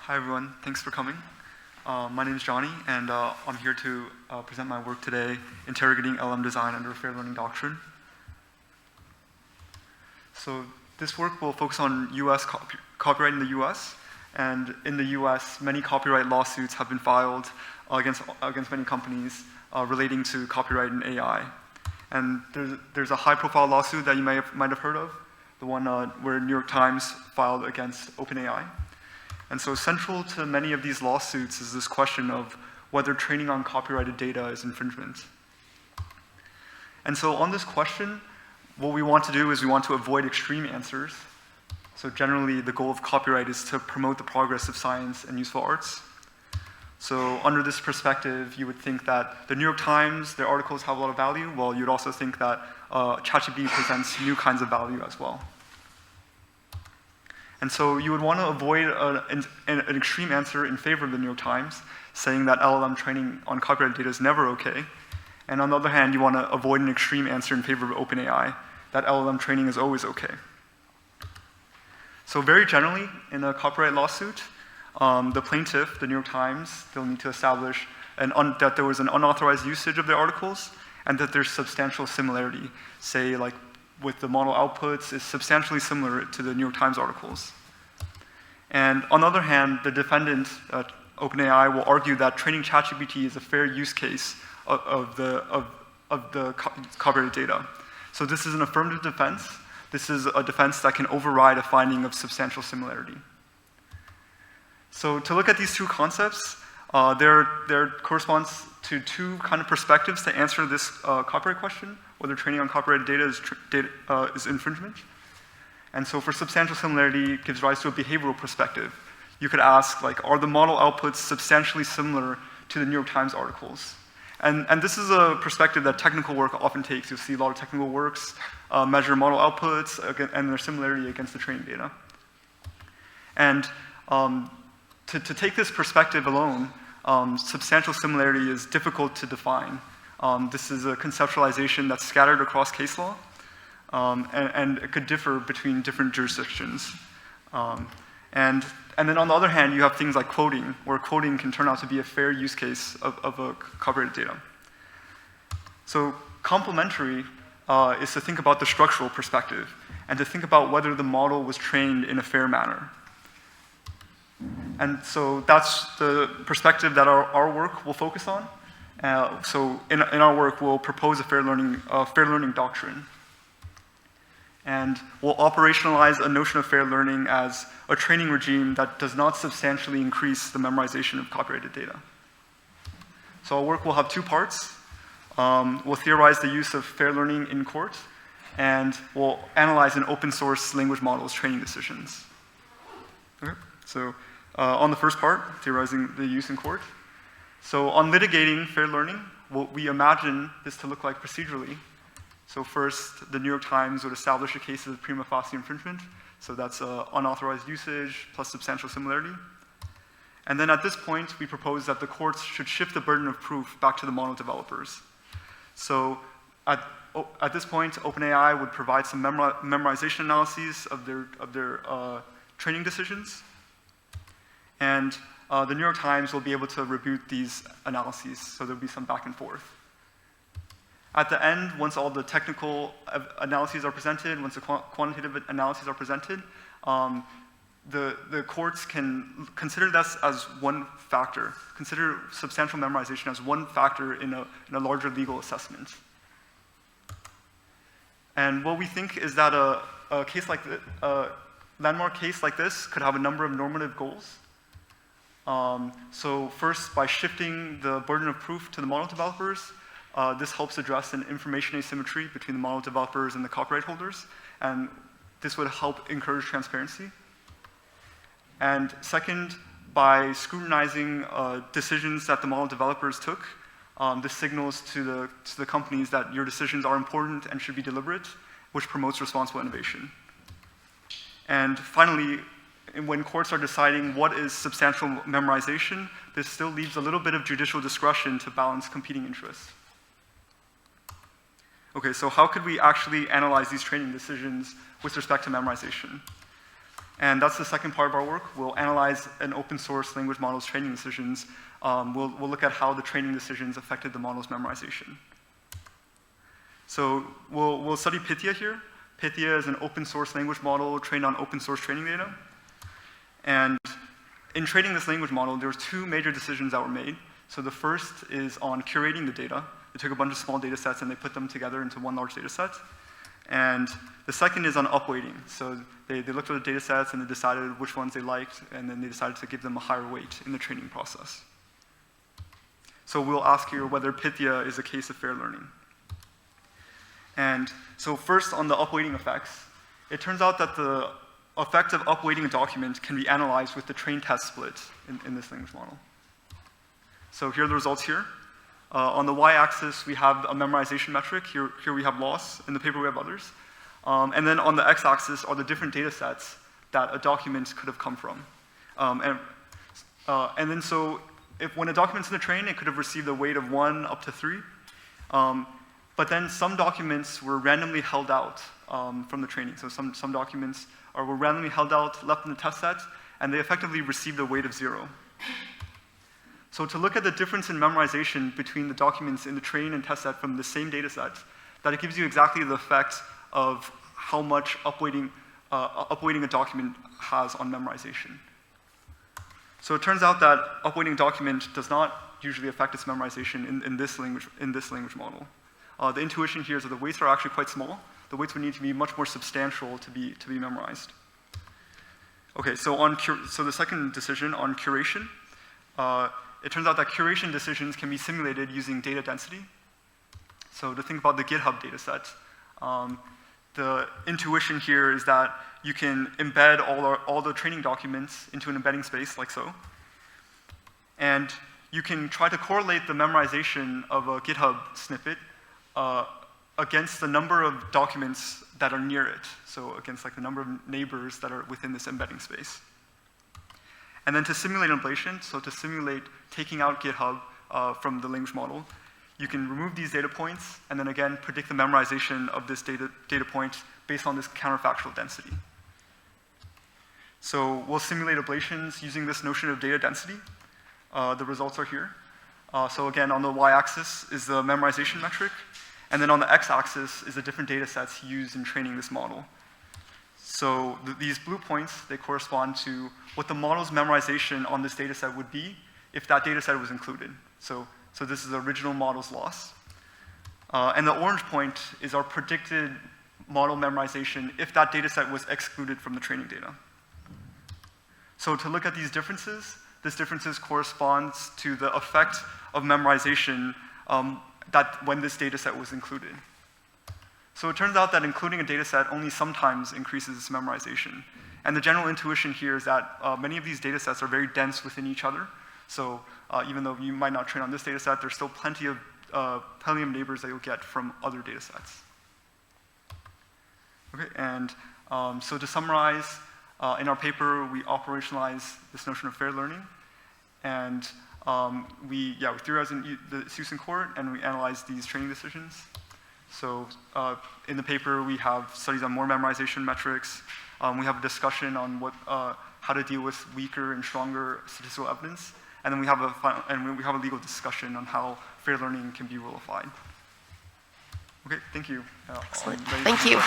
Hi everyone, thanks for coming. My name is Johnny, and I'm here to present my work today, Interrogating LLM Design under Fair Learning Doctrine. So this work will focus on US copyright in the US, and in the US, many copyright lawsuits have been filed against many companies relating to copyright in AI. And there's a high-profile lawsuit that you might have heard of, the one where New York Times filed against OpenAI. And so central to many of these lawsuits is this question of whether training on copyrighted data is infringement. And so on this question, what we want to do is we want to avoid extreme answers. So generally, the goal of copyright is to promote the progress of science and useful arts. So under this perspective, you would think that the New York Times, their articles have a lot of value, while you'd also think that ChatGPT presents new kinds of value as well. And so you would want to avoid an extreme answer in favor of the New York Times, saying that LLM training on copyrighted data is never okay. And on the other hand, you want to avoid an extreme answer in favor of OpenAI, that LLM training is always okay. So very generally, in a copyright lawsuit, the plaintiff, the New York Times, they'll need to establish that there was an unauthorized usage of their articles and that there's substantial similarity, say like with the model outputs is substantially similar to the New York Times articles. And on the other hand, the defendant, OpenAI, will argue that training ChatGPT is a fair use case of the copyrighted data. So this is an affirmative defense. This is a defense that can override a finding of substantial similarity. So to look at these two concepts, there corresponds to two kind of perspectives to answer this copyright question, whether training on copyrighted data is infringement. And so for substantial similarity, it gives rise to a behavioral perspective. You could ask, like, are the model outputs substantially similar to the New York Times articles? And this is a perspective that technical work often takes. You'll see a lot of technical works measure model outputs and their similarity against the training data. And to take this perspective alone, substantial similarity is difficult to define. This is a conceptualization that's scattered across case law, and it could differ between different jurisdictions. And then on the other hand, you have things like quoting, where quoting can turn out to be a fair use case of a copyrighted data. So complementary is to think about the structural perspective, and to think about whether the model was trained in a fair manner. And so that's the perspective that our work will focus on. So in our work, we'll propose a fair learning doctrine. And we'll operationalize a notion of fair learning as a training regime that does not substantially increase the memorization of copyrighted data. So our work will have two parts. We'll theorize the use of fair learning in court, and we'll analyze an open source language model's training decisions. Okay. So on the first part, theorizing the use in court. So on litigating fair learning, we imagine this to look like procedurally. So first, the New York Times would establish a case of prima facie infringement. So that's unauthorized usage plus substantial similarity. And then at this point, we propose that the courts should shift the burden of proof back to the model developers. So at this point, OpenAI would provide some memorization analyses of their training decisions. And the New York Times will be able to rebut these analyses, so there'll be some back and forth. At the end, once all the technical analyses are presented, once the quantitative analyses are presented, the courts can consider this as one factor, consider substantial memorization as one factor in a larger legal assessment. And what we think is that a case like a landmark case like this could have a number of normative goals. So first, by shifting the burden of proof to the model developers, this helps address an information asymmetry between the model developers and the copyright holders, and this would help encourage transparency. And second, by scrutinizing decisions that the model developers took, this signals to the companies that your decisions are important and should be deliberate, which promotes responsible innovation. And finally, when courts are deciding what is substantial memorization, this still leaves a little bit of judicial discretion to balance competing interests. Okay, so how could we actually analyze these training decisions with respect to memorization? And that's the second part of our work. We'll analyze an open source language model's training decisions. We'll look at how the training decisions affected the model's memorization. So we'll study Pythia here. Pythia is an open source language model trained on open source training data. And in training this language model, there were two major decisions that were made. So the first is on curating the data. They took a bunch of small data sets and they put them together into one large data set. And the second is on upweighting. So they looked at the data sets and they decided which ones they liked, and then they decided to give them a higher weight in the training process. So we'll ask here whether Pythia is a case of fair learning. And so first on the upweighting effects, it turns out that the effect of upweighting a document can be analyzed with the train test split in this language model. So here are the results here. On the y-axis, we have a memorization metric. Here we have loss. In the paper, we have others. And then on the x-axis are the different data sets that a document could have come from. And then so when a document's in the train, it could have received a weight of 1 up to 3. But then some documents were randomly held out from the training. So some documents were randomly held out, left in the test set, and they effectively received a weight of 0. So to look at the difference in memorization between the documents in the train and test set from the same data set, that it gives you exactly the effect of how much upweighting a document has on memorization. So it turns out that upweighting a document does not usually affect its memorization in this language model. The intuition here is that the weights are actually quite small. The weights would need to be much more substantial to be memorized. Okay, so the second decision on curation, it turns out that curation decisions can be simulated using data density. So to think about the GitHub data set, the intuition here is that you can embed all the training documents into an embedding space like so. And you can try to correlate the memorization of a GitHub snippet against the number of documents that are near it. So against like the number of neighbors that are within this embedding space. And then to simulate ablation, so to simulate taking out GitHub from the language model, you can remove these data points and then again predict the memorization of this data point based on this counterfactual density. So we'll simulate ablations using this notion of data density. The results are here. So again, on the y-axis is the memorization metric, and then on the x-axis is the different data sets used in training this model. So these blue points, they correspond to what the model's memorization on this data set would be if that data set was included. So this is the original model's loss. And the orange point is our predicted model memorization if that data set was excluded from the training data. So to look at these differences, this differences corresponds to the effect of memorization that when this data set was included. So it turns out that including a data set only sometimes increases its memorization. And the general intuition here is that many of these data sets are very dense within each other. So even though you might not train on this data set, there's still plenty of neighbors that you'll get from other data sets. Okay, and so to summarize, in our paper, we operationalize this notion of fair learning. And we theorize the use in court, and we analyze these training decisions. So in the paper, we have studies on more memorization metrics. We have a discussion on how to deal with weaker and stronger statistical evidence. And then we have a legal discussion on how fair learning can be rulified. Okay, thank you. Excellent. Thank you.